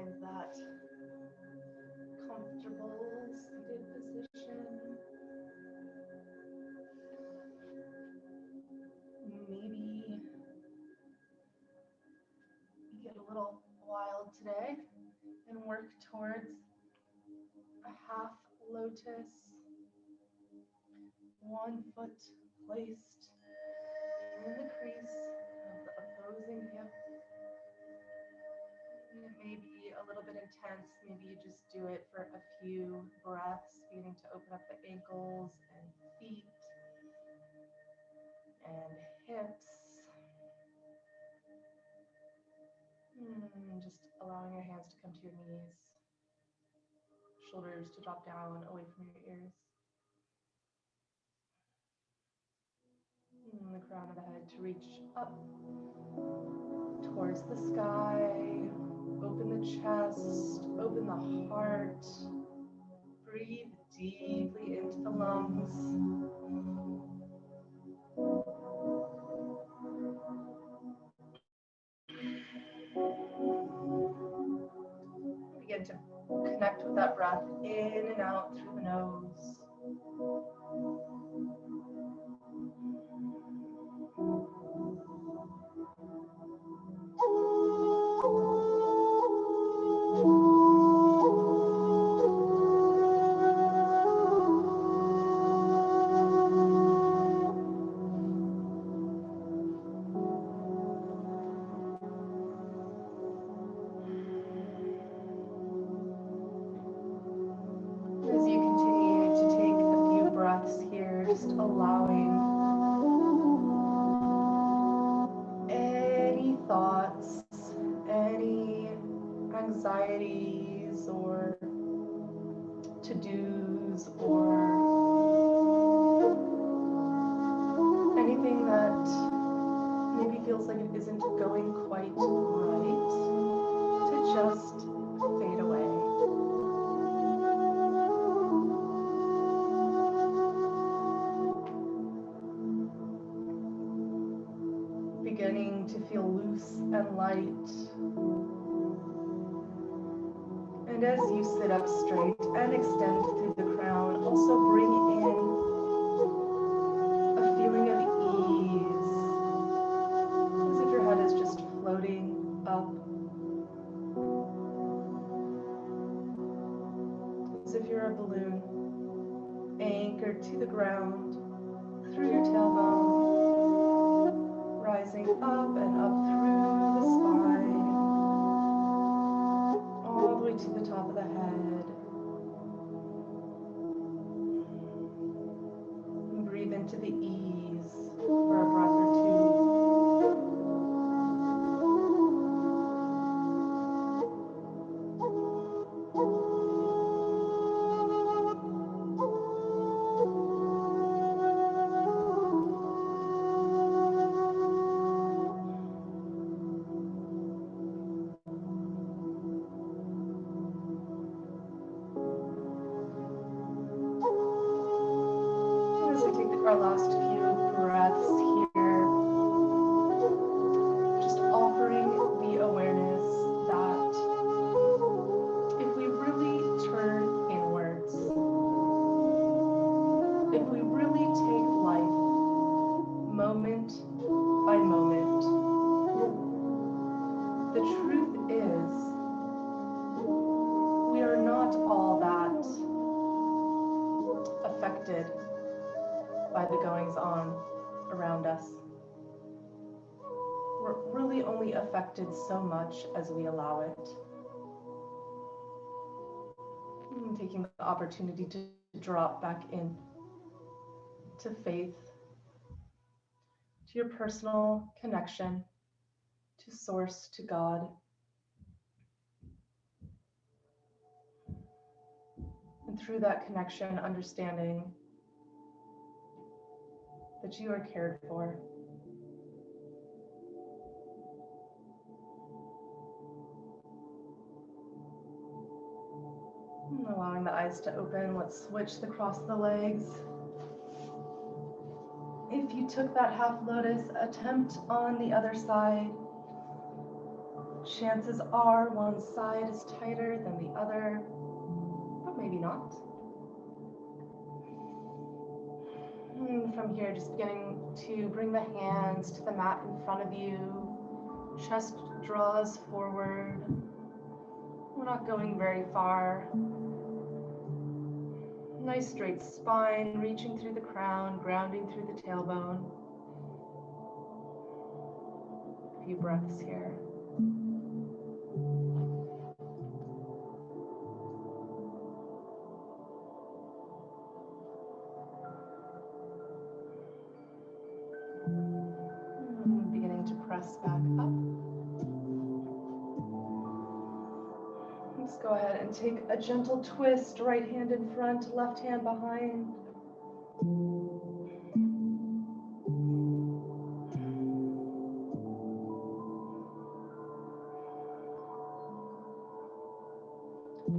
find that comfortable seated position. Maybe get a little wild today and work towards a half lotus, one foot placed in the crease of the opposing hip. And it may be a little bit intense. Maybe you just do it for a few breaths, beginning to open up the ankles and feet and hips. Just allowing your hands to come to your knees, shoulders to drop down away from your ears. The crown of the head to reach up towards the sky. Open the chest, open the heart. Breathe deeply into the lungs. Begin to connect with that breath in and out through the nose. As you continue to take a few breaths here, just allowing any thoughts, any anxieties or to-dos or anything that maybe feels like it isn't going quite right to just fade away. Beginning to feel loose and light. And as you sit up straight and extend through the crown, also bring in a feeling of ease, as if your head is just floating up, as if you're a balloon anchored to the ground through your tailbone, rising up and up through the spine, all the way to the top of the head. And breathe into the ease for a breath or two. Our last few breaths here, just offering the awareness that if we really turn inwards, if we really take life moment by moment, the truth is we are not all that affected by the goings on around us. We're really only affected so much as we allow it. And taking the opportunity to drop back in to faith, to your personal connection, to Source, to God. And through that connection, understanding that you are cared for. And allowing the eyes to open, let's switch the cross of the legs. If you took that half lotus, attempt on the other side. Chances are one side is tighter than the other, but maybe not. And from here, just beginning to bring the hands to the mat in front of you. Chest draws forward. We're not going very far. Nice straight spine, reaching through the crown, grounding through the tailbone. A few breaths here. And beginning to press back up. Let's go ahead and take a gentle twist, right hand in front, left hand behind.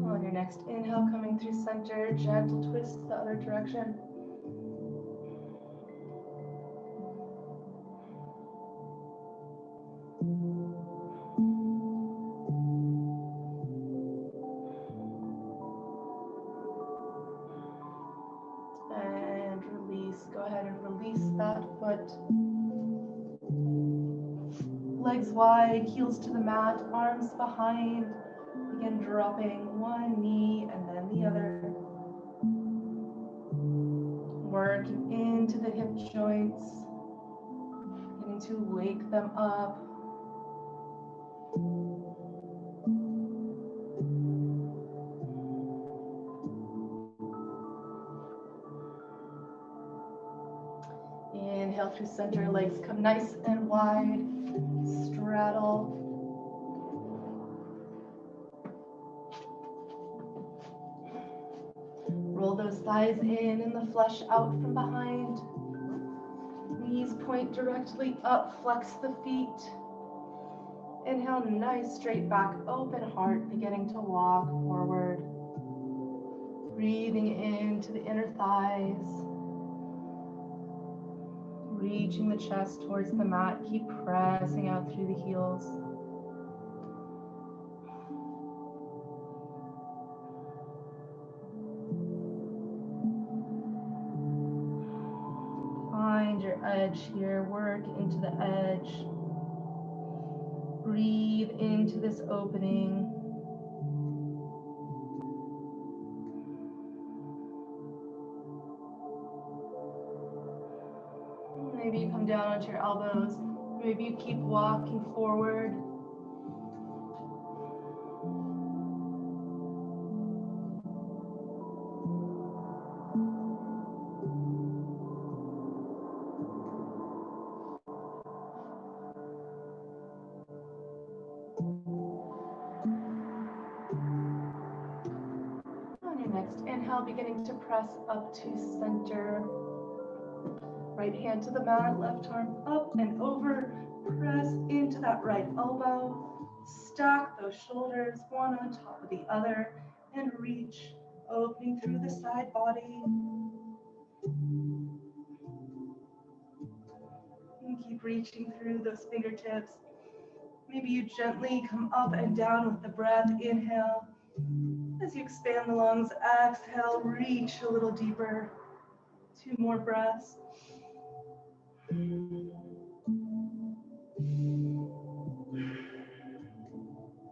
On your next inhale, coming through center, gentle twist the other direction. And release. Go ahead and release that foot. Legs wide, heels to the mat, arms behind. Begin dropping one knee and then the other. Working into the hip joints. Beginning to wake them up. Inhale through center, legs come nice and wide. Straddle. Roll those thighs in and the flesh out from behind. Knees point directly up, flex the feet. Inhale, nice straight back, open heart, beginning to walk forward. Breathing into the inner thighs. Reaching the chest towards the mat, keep pressing out through the heels. Find your edge here, work into the edge. Breathe into this opening. Maybe you come down onto your elbows. Maybe you keep walking forward. On your next inhale, beginning to press up to center. Right hand to the mat, left arm up and over. Press into that right elbow. Stack those shoulders, one on top of the other, and reach, opening through the side body. And keep reaching through those fingertips. Maybe you gently come up and down with the breath. Inhale. As you expand the lungs, exhale, reach a little deeper. 2 more breaths.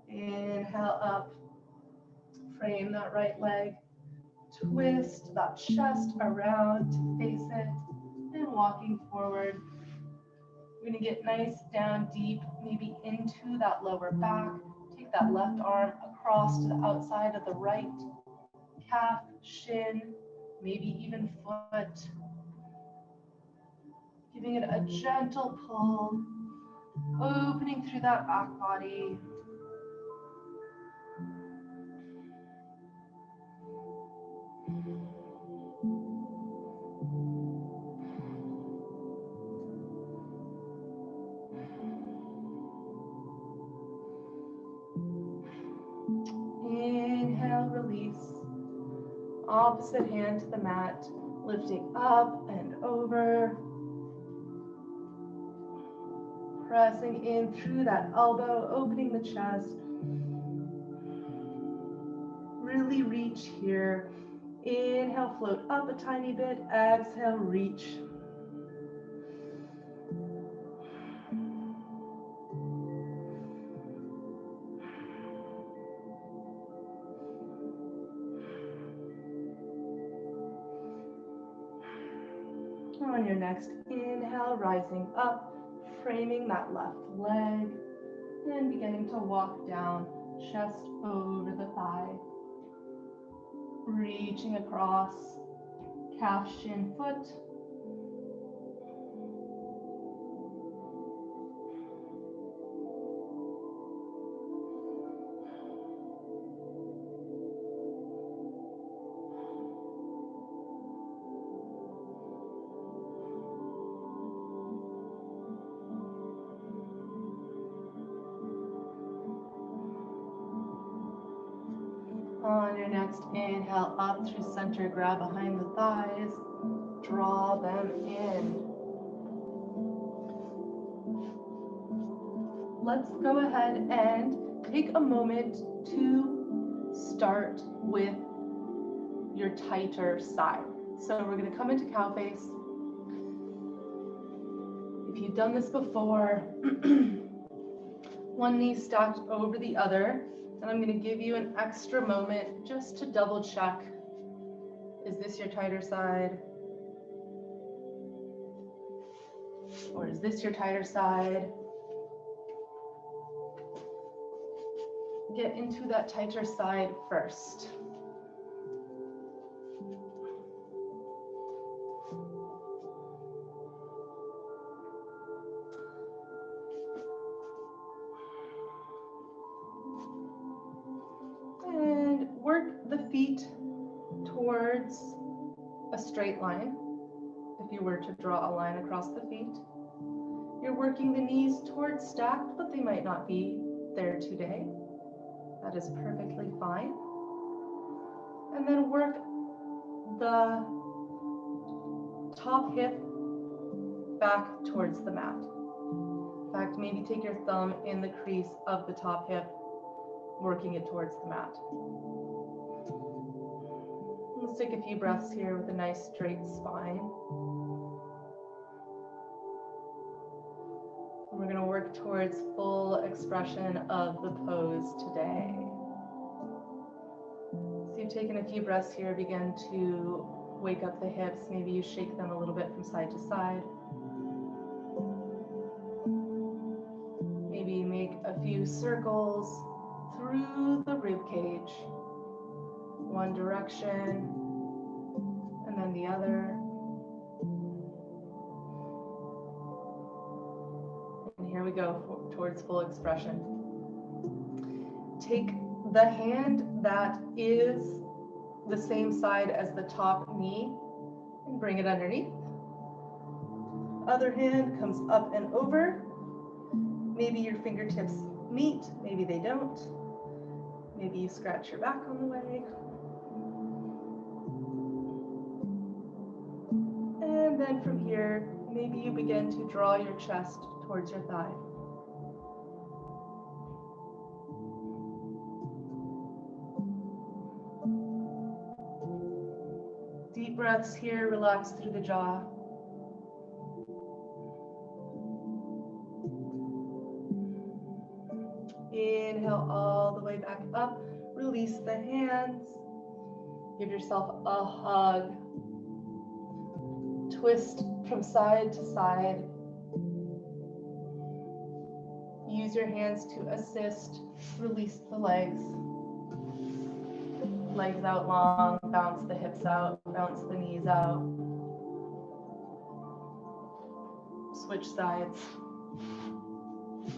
Inhale up. Frame that right leg. Twist that chest around to face it. And walking forward. We're going to get nice down deep, maybe into that lower back. Take that left arm across to the outside of the right calf, shin, maybe even foot. Giving it a gentle pull, opening through that back body. Inhale, release. Opposite hand to the mat, lifting up and over. Pressing in through that elbow, opening the chest. Really reach here. Inhale, float up a tiny bit. Exhale, reach. On your next inhale, rising up, framing that left leg, and beginning to walk down, chest over the thigh. Reaching across, calf, shin, foot. On your next inhale, up through center, grab behind the thighs, draw them in. Let's go ahead and take a moment to start with your tighter side. So we're going to come into cow face. If you've done this before, one knee stacked over the other. And I'm going to give you an extra moment just to double check. Is this your tighter side? Or is this your tighter side? Get into that tighter side first. And work the feet towards a straight line. If you were to draw a line across the feet, you're working the knees towards stacked, but they might not be there today. That is perfectly fine. And then work the top hip back towards the mat. In fact, maybe take your thumb in the crease of the top hip, working it towards the mat. Let's take a few breaths here with a nice straight spine. And we're going to work towards full expression of the pose today. So you've taken a few breaths here, begin to wake up the hips. Maybe you shake them a little bit from side to side. Maybe make a few circles through the rib cage. One direction and then the other. And here we go towards full expression. Take the hand that is the same side as the top knee and bring it underneath. Other hand comes up and over. Maybe your fingertips meet, maybe they don't. Maybe you scratch your back on the way. And then from here, maybe you begin to draw your chest towards your thigh. Deep breaths here, relax through the jaw. Inhale all the way back up. Release the hands. Give yourself a hug. Twist from side to side. Use your hands to assist. Release the legs. Legs out long. Bounce the hips out. Bounce the knees out. Switch sides.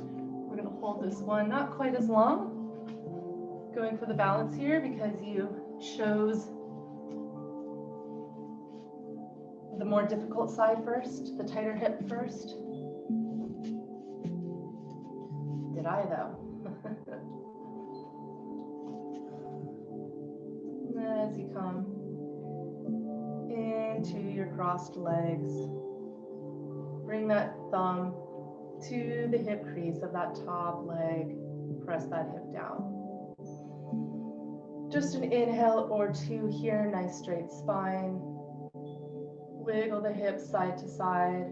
We're going to hold this one not quite as long. Going for the balance here because you chose the more difficult side first, the tighter hip first. Did I though? As you come into your crossed legs, bring that thumb to the hip crease of that top leg. Press that hip down. Just an inhale or two here, nice straight spine. Wiggle the hips side to side.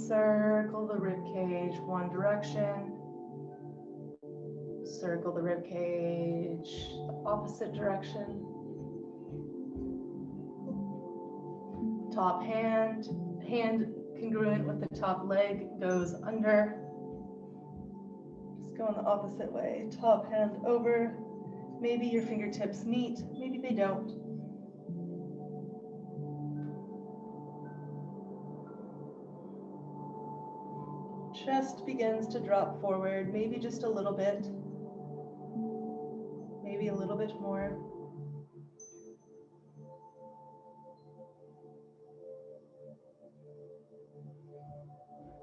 Circle the rib cage one direction. Circle the rib cage the opposite direction. Top hand congruent with the top leg goes under. Just go in the opposite way. Top hand over. Maybe your fingertips meet, maybe they don't. Chest begins to drop forward, maybe just a little bit. Maybe a little bit more.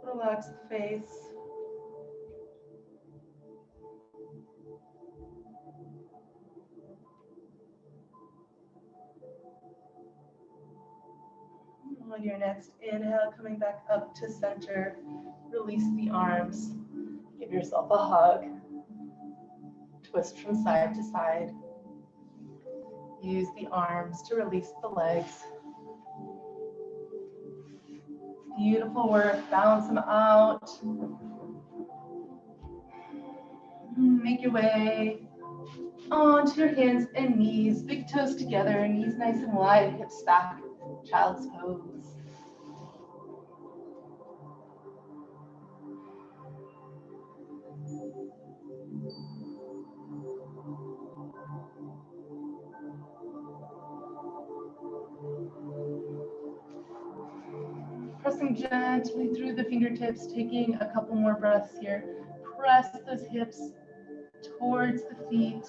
Relax the face. On your next inhale, coming back up to center, release the arms. Give yourself a hug. Twist from side to side. Use the arms to release the legs. Beautiful work. Balance them out. Make your way onto your hands and knees. Big toes together, knees nice and wide, hips back. Child's pose. Pressing gently through the fingertips, taking a couple more breaths here. Press those hips towards the feet.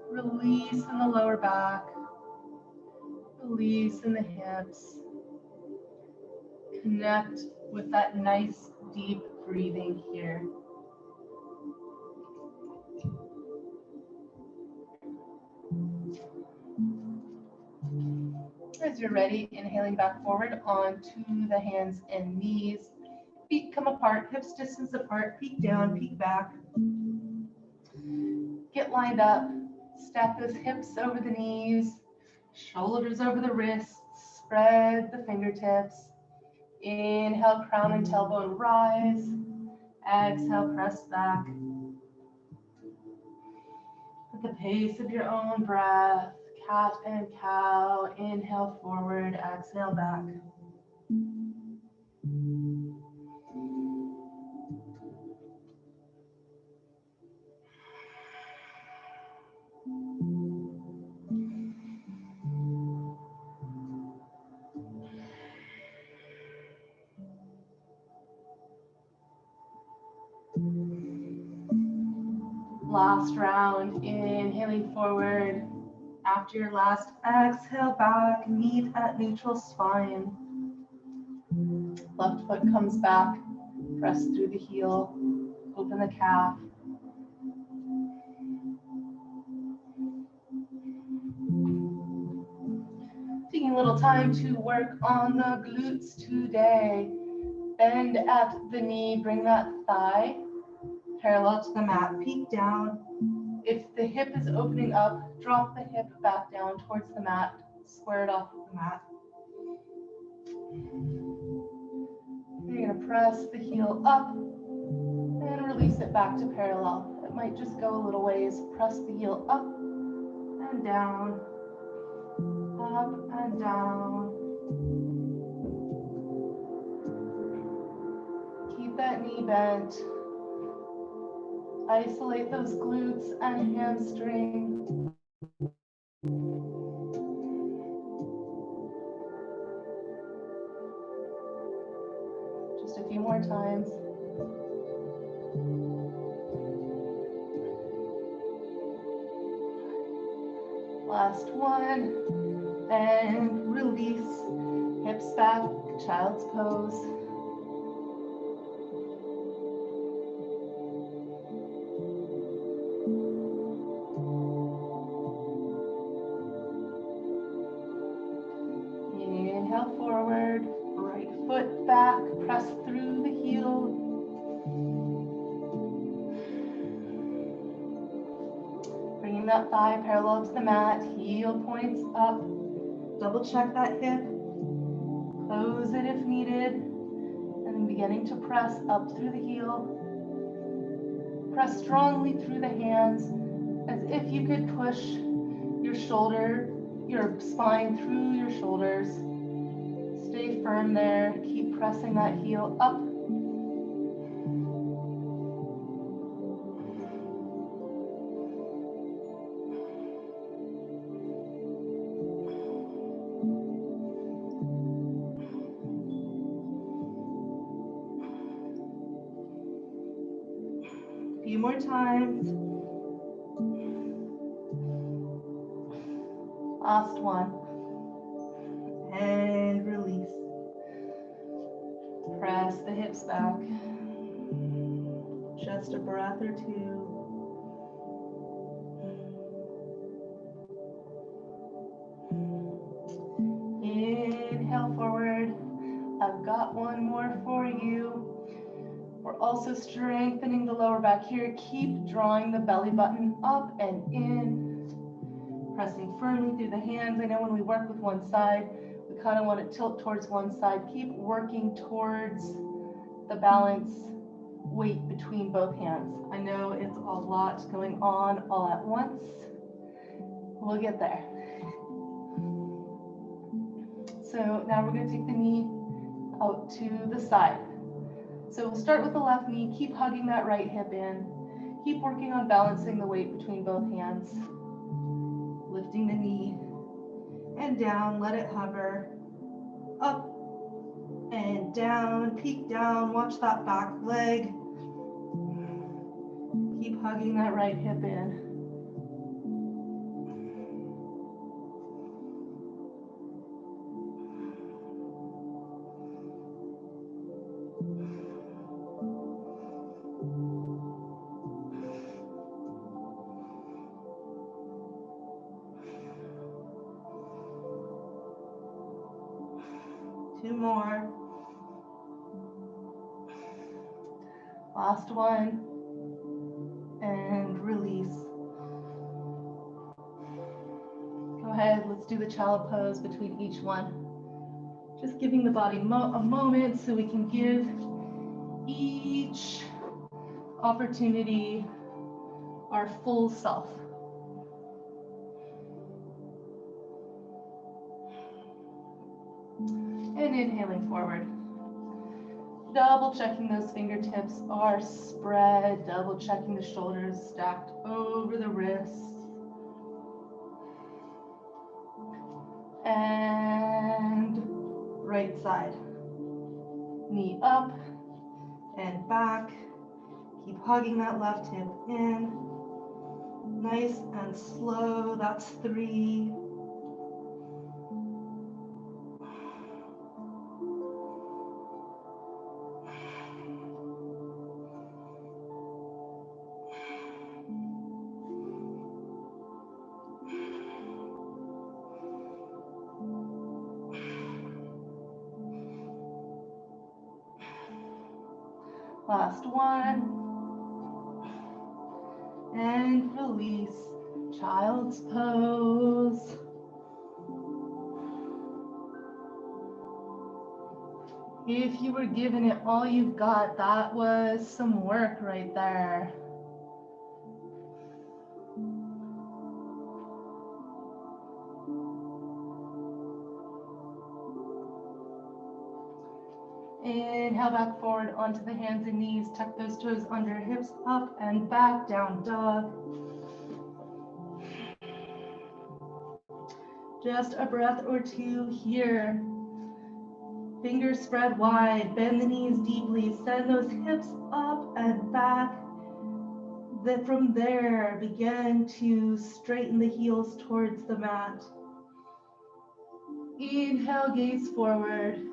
Release in the lower back. Release in the hips. Connect with that nice deep breathing here. As you're ready, inhaling back forward onto the hands and knees. Feet come apart, hips distance apart, peek down, peek back. Get lined up, stack those hips over the knees, shoulders over the wrists, spread the fingertips. Inhale, crown and tailbone rise. Exhale, press back. At the pace of your own breath, cat and cow. Inhale forward, exhale back. Last round, inhaling forward. After your last exhale back, meet at neutral spine. Left foot comes back, press through the heel, open the calf. Taking a little time to work on the glutes today. Bend at the knee, bring that thigh parallel to the mat, peek down. If the hip is opening up, drop the hip back down towards the mat, square it off the mat. You're going to press the heel up and release it back to parallel. It might just go a little ways. Press the heel up and down, up and down. Keep that knee bent. Isolate those glutes and hamstring. Just a few more times. Last one. And release. Hips back, child's pose. that thigh parallel to the mat, heel points up. Double check that hip. Close it if needed. And then beginning to press up through the heel. Press strongly through the hands as if you could push your spine through your shoulders. Stay firm there. Keep pressing that heel up. A few more times. Last one. And release. Press the hips back. Just a breath or two. Inhale forward. I've got one more for you. We're also strengthening the lower back here. Keep drawing the belly button up and in. Pressing firmly through the hands. I know when we work with one side, we kind of want to tilt towards one side. Keep working towards the balance weight between both hands. I know it's a lot going on all at once. We'll get there. So now we're going to take the knee out to the side. So we'll start with the left knee. Keep hugging that right hip in. Keep working on balancing the weight between both hands. Lifting the knee and down. Let it hover. Up and down. Peek down. Watch that back leg. Keep hugging that right hip in. Two more. Last one. And release. Go ahead, let's do the child pose between each one. Just giving the body a moment so we can give each opportunity our full self. And inhaling forward. Double checking those fingertips are spread. Double checking the shoulders stacked over the wrists. And right side. Knee up and back. Keep hugging that left hip in. Nice and slow. That's 3. Last one. And release. Child's pose. If you were giving it all you've got, that was some work right there. Inhale back forward onto the hands and knees. Tuck those toes under, hips up and back, down dog. Just a breath or two here. Fingers spread wide, bend the knees deeply, send those hips up and back. Then from there, begin to straighten the heels towards the mat. Inhale, gaze forward.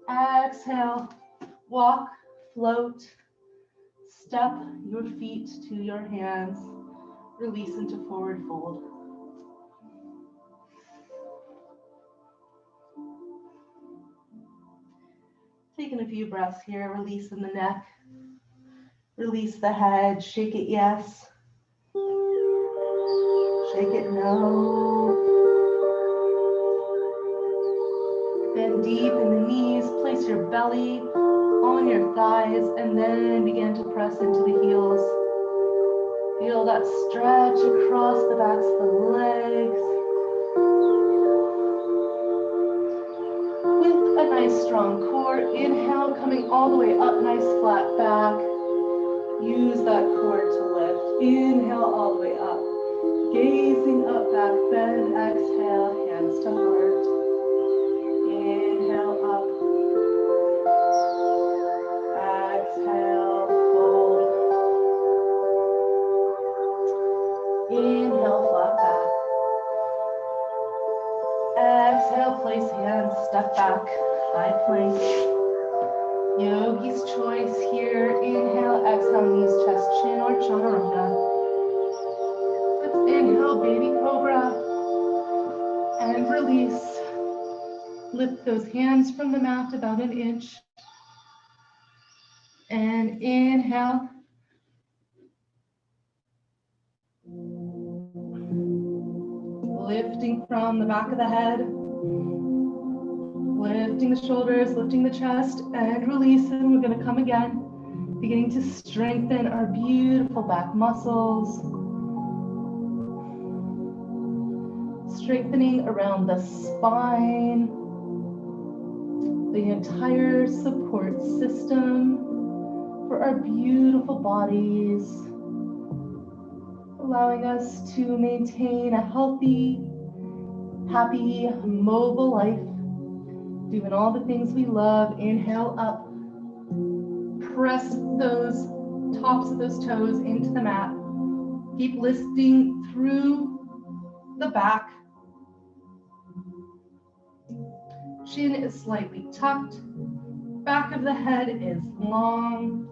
Exhale, walk, float, step your feet to your hands, release into forward fold. Taking a few breaths here, releasing the neck, release the head, shake it yes. shake it no. Bend deep in the knees, place your belly on your thighs, and then begin to press into the heels. Feel that stretch across the backs of the legs. With a nice strong core, inhale, coming all the way up, nice flat back. Use that core to lift. Inhale all the way up. Gazing up, back bend, exhale, hands to heart. Inhale up. Exhale, fold. Inhale, flat back. Exhale, place hands, step back, high plank. Yogi's choice here. Inhale, exhale, knees, chest, chin, or chaturanga. Let's inhale, baby cobra, and release. Lift those hands from the mat about an inch. And inhale. Lifting from the back of the head. Lifting the shoulders, lifting the chest, and releasing. We're going to come again. Beginning to strengthen our beautiful back muscles. Strengthening around the spine. The entire support system for our beautiful bodies, allowing us to maintain a healthy, happy, mobile life, doing all the things we love. Inhale up, press those tops of those toes into the mat. Keep lifting through the back. Chin is slightly tucked. Back of the head is long.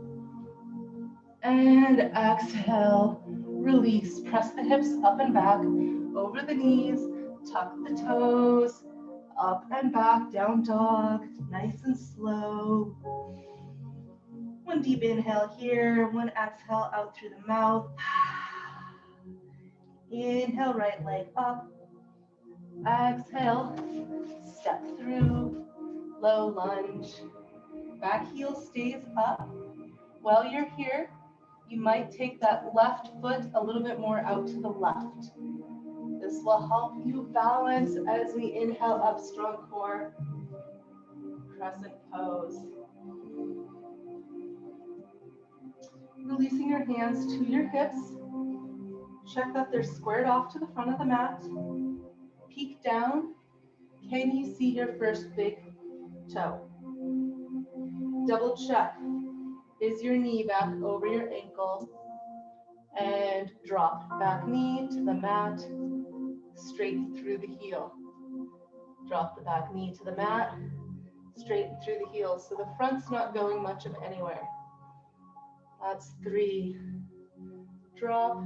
And exhale, release. Press the hips up and back, over the knees, tuck the toes, up and back, down dog, nice and slow. One deep inhale here, one exhale out through the mouth. Inhale, right leg up. Exhale, step through, low lunge. Back heel stays up. While you're here, you might take that left foot a little bit more out to the left. This will help you balance as we inhale up, strong core, crescent pose. Releasing your hands to your hips. Check that they're squared off to the front of the mat. Peek down. Can you see your first big toe? Double check. Is your knee back over your ankle? And drop back knee to the mat, straight through the heel. Drop the back knee to the mat, straight through the heel. So the front's not going much of anywhere. That's 3. Drop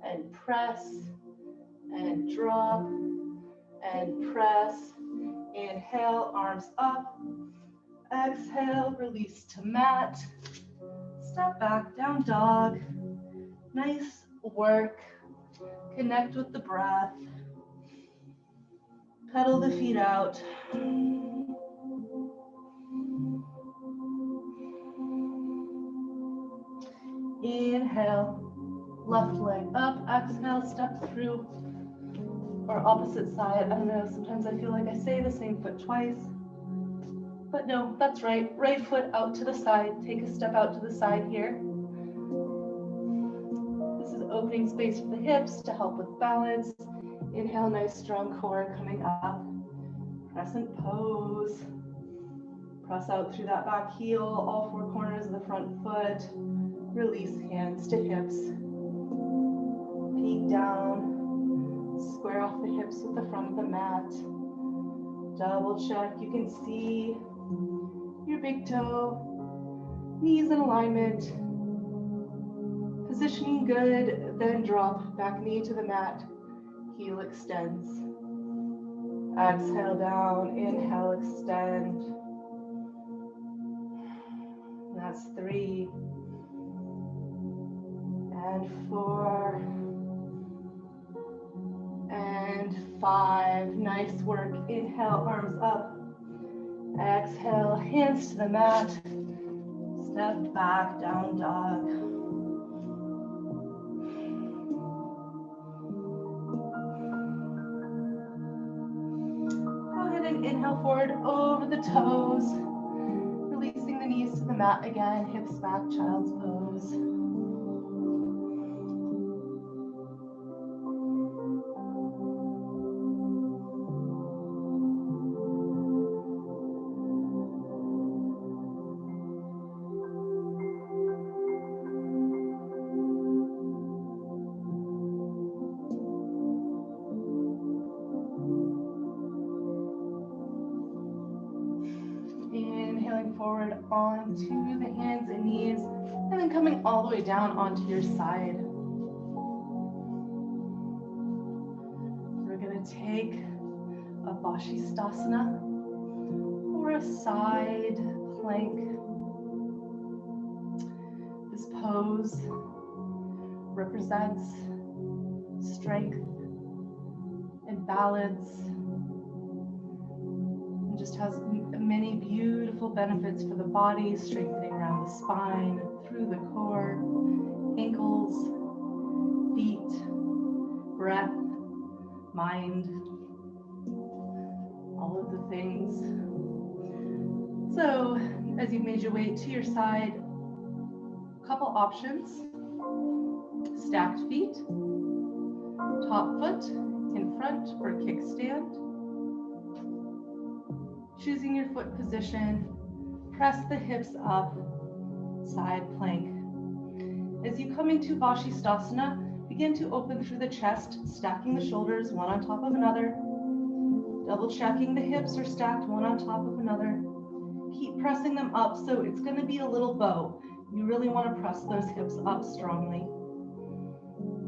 and press and drop and press. Inhale, arms up. Exhale, release to mat. Step back, down dog. Nice work. Connect with the breath. Pedal the feet out. Inhale, left leg up. Exhale, step through. Or opposite side. I don't know, sometimes I feel like I say the same foot twice. But no, that's right. Right foot out to the side. Take a step out to the side here. This is opening space for the hips to help with balance. Inhale, nice strong core coming up. Crescent pose. Press out through that back heel, all 4 corners of the front foot. Release hands to hips. Peek down. Square off the hips with the front of the mat. Double check. You can see your big toe. Knees in alignment. Positioning good. Then drop. Back knee to the mat. Heel extends. Exhale down. Inhale, extend. That's 3. And 4. 5. Nice work. Inhale, arms up. Exhale, hands to the mat. Step back, down dog. Go ahead and inhale forward over the toes. Releasing the knees to the mat again, hips back, child's pose. Inhaling forward onto the hands and knees, and then coming all the way down onto your side. We're going to take a Vashisthasana or a side plank. This pose represents strength and balance, and just has many beautiful benefits for the body, strengthening around the spine, through the core, ankles, feet, breath, mind, all of the things. So as you've made your way to your side, a couple options: stacked feet, top foot in front or kickstand. Choosing your foot position, press the hips up, side plank. As you come into Vashisthasana, begin to open through the chest, stacking the shoulders one on top of another, double checking the hips are stacked one on top of another. Keep pressing them up, so it's going to be a little bow. You really want to press those hips up strongly.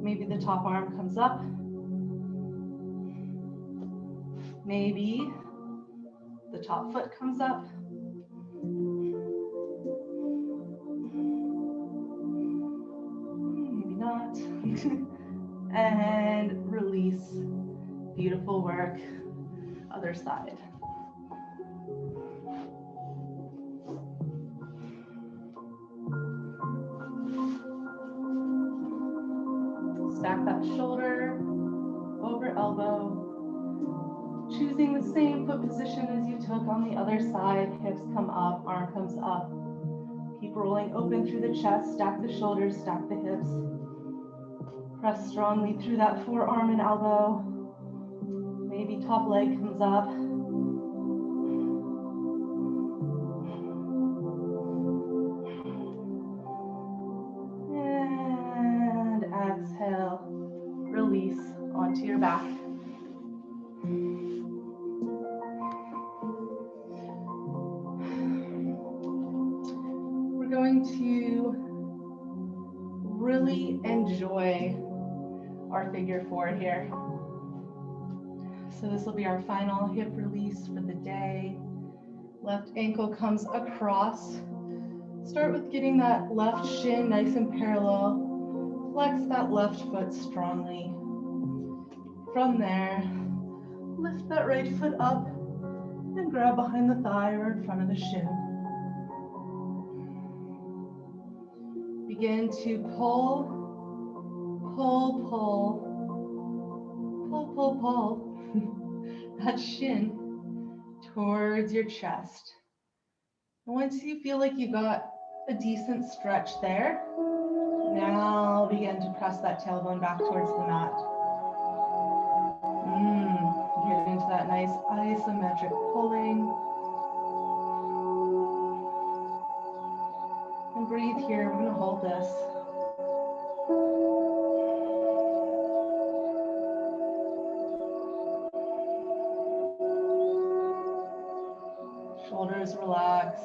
Maybe the top arm comes up. Maybe the top foot comes up. Maybe not. And release. Beautiful work. Other side. Stack that shoulder over elbow. Choosing the same foot position as you took on the other side. Hips come up, arm comes up. Keep rolling open through the chest. Stack the shoulders, stack the hips. Press strongly through that forearm and elbow. Maybe top leg comes up. And exhale, release onto your back. We're going to really enjoy our figure 4 here. So this will be our final hip release for the day. Left ankle comes across. Start with getting that left shin nice and parallel. Flex that left foot strongly. From there, lift that right foot up and grab behind the thigh or in front of the shin. Begin to pull, pull, pull, pull, pull, pull that shin towards your chest. And once you feel like you got a decent stretch there, now begin to press that tailbone back towards the mat. Get into that nice isometric pulling. And breathe here. We're going to hold this. Shoulders relax.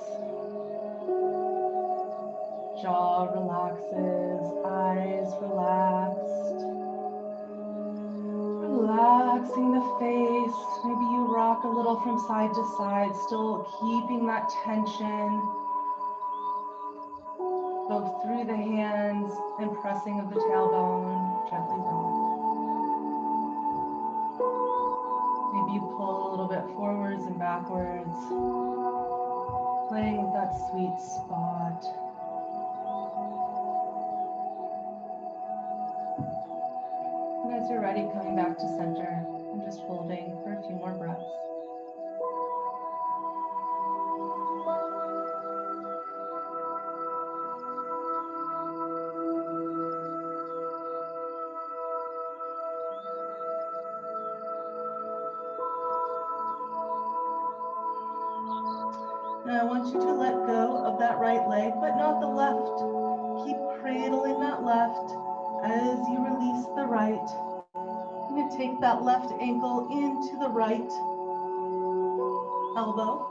Jaw relaxes. Eyes relaxed. Relaxing the face. Maybe you rock a little from side to side, still keeping that tension. Both through the hands and pressing of the tailbone, gently down. you pull a little bit forwards and backwards, playing with that sweet spot. And as you're ready, coming back to center and just holding for a few more breaths. Now I want you to let go of that right leg, but not the left. Keep cradling that left as you release the right. I'm going to take that left ankle into the right elbow.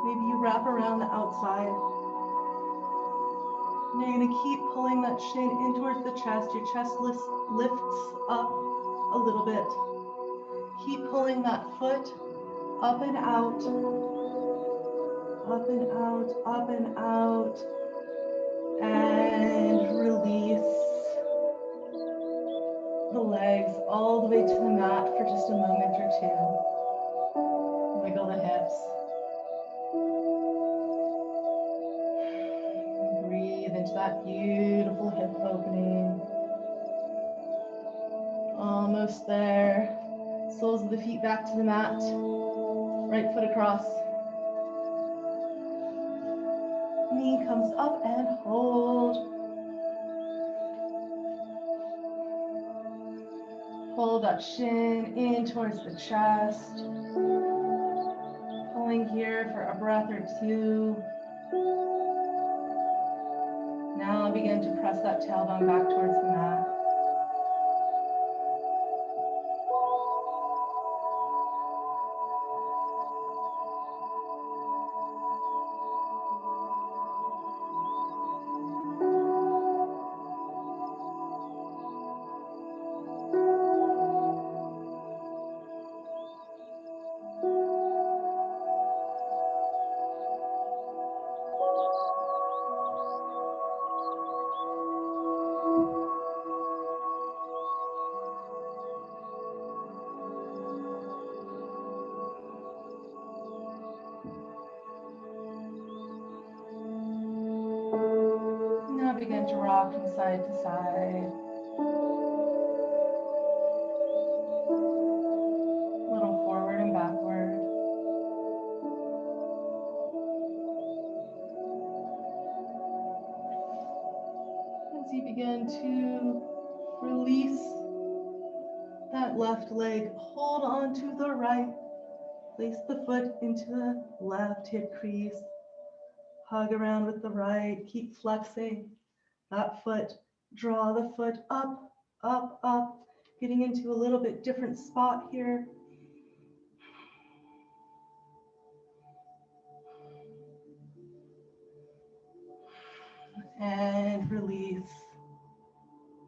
Maybe you wrap around the outside. And you're going to keep pulling that shin in towards the chest. Your chest lifts up a little bit. Keep pulling that foot up and out. Up and out, up and out. And release the legs all the way to the mat for just a moment or two. Wiggle the hips. Breathe into that beautiful hip opening. Almost there. Soles of the feet back to the mat. Right foot across. Knee comes up and hold. Pull that shin in towards the chest. Pulling here for a breath or two. Now begin to press that tailbone back towards the mat. Begin to rock from side to side. A little forward and backward. As you begin to release that left leg, hold on to the right. Place the foot into the left hip crease. Hug around with the right. Keep flexing that foot. Draw the foot up, up, up. Getting into a little bit different spot here. And release.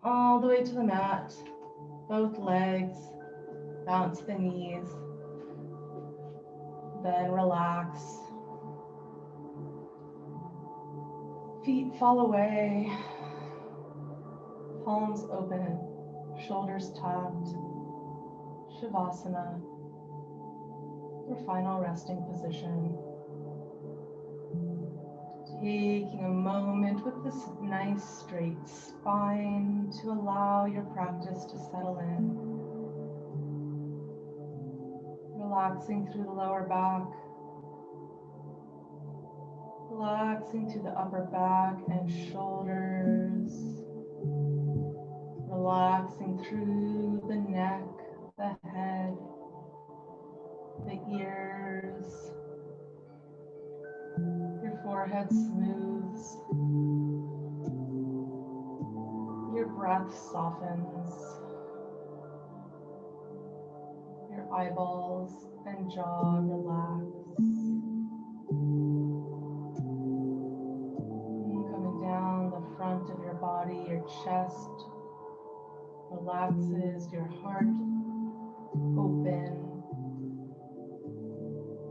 All the way to the mat. Both legs. Bounce the knees. Then relax. Feet fall away. Palms open. Shoulders tucked. Shavasana. Your final resting position. Taking a moment with this nice straight spine to allow your practice to settle in. Relaxing through the lower back. Relaxing through the upper back and shoulders. Relaxing through the neck, the head, the ears. Your forehead smooths. Your breath softens. Your eyeballs and jaw relax. And coming down the front of your body, your chest relaxes, your heart open.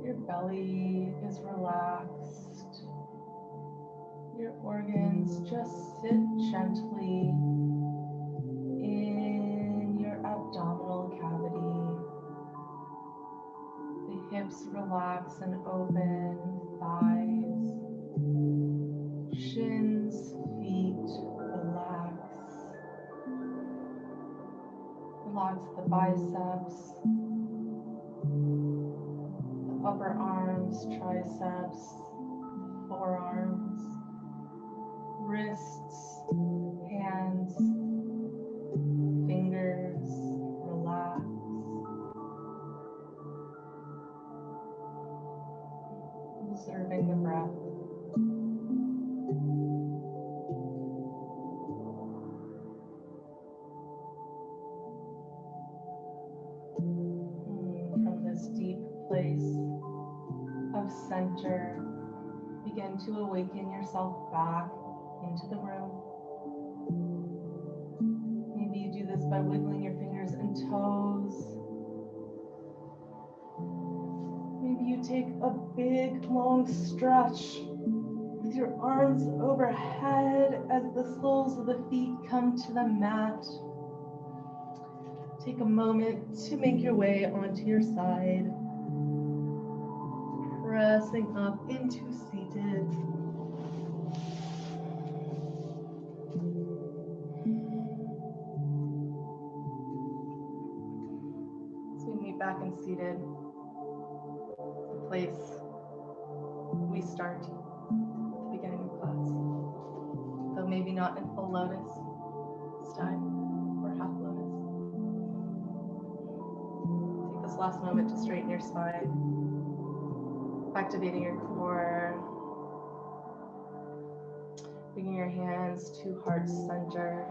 Your belly is relaxed. Your organs just sit gently in your abdominal cavity. hips relax and open, thighs, shins, feet relax. Relax the biceps, the upper arms, triceps, forearms, wrists, hands, fingers, relax. Observing the breath. From this deep place of center, begin to awaken yourself back into the room. Maybe you do this by wiggling your fingers and toes. Maybe you take a big, long stretch with your arms overhead as the soles of the feet come to the mat. Take a moment to make your way onto your side, pressing up into seated. As we meet back and seated, the place we start at the beginning of class, though maybe not in full lotus this time, or half lotus. Take this last moment to straighten your spine, activating your core, bringing your hands to heart center,